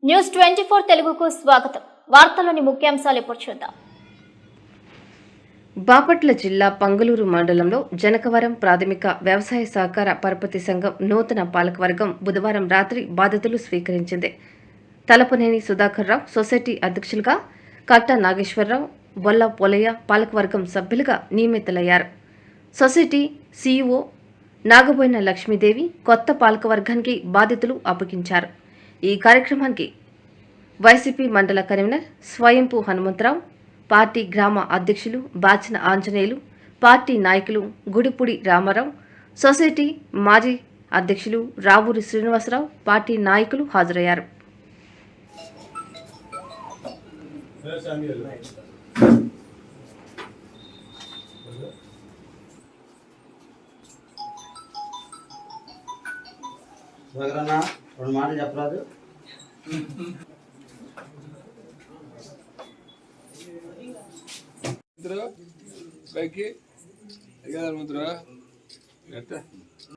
News 24 తెలుగుకు స్వాగతం. వార్తల్లోని ముఖ్యాంశాలు ఇప్పుడు చూద్దాం. బాపట్ల జిల్లా పంగలూరు మండలంలో జనకవరం ప్రాథమిక వ్యవసాయ సహకార పరపతి సంఘం నూతన పాలకవర్గం బుధవారం రాత్రి బాధ్యతలు స్వీకరించింది. తలపనేని సుధాకర్ రావు సొసైటీ అధ్యక్షులుగా, కట్ట నాగేశ్వరరావు, బొల్ల పోలయ్య పాలకవర్గం సభ్యులుగా నియమితులయ్యారు. సొసైటీ సీఈఓ నాగబోయిన లక్ష్మీదేవి కొత్త పాలకవర్గానికి బాధ్యతలు అప్పగించారు. ఈ కార్యక్రమానికి వైసీపీ మండల కన్వీనర్ స్వయంపు హనుమంతరావు, పార్టీ గ్రామ అధ్యక్షులు బాచిన ఆంజనేయులు, పార్టీ నాయకులు గుడిపూడి రామారావు, సొసైటీ మాజీ అధ్యక్షులు రావూరి శ్రీనివాసరావు, పార్టీ నాయకులు హాజరయ్యారు. రెండు మాటలు చెప్పరాదు. పైకి ఎట్లా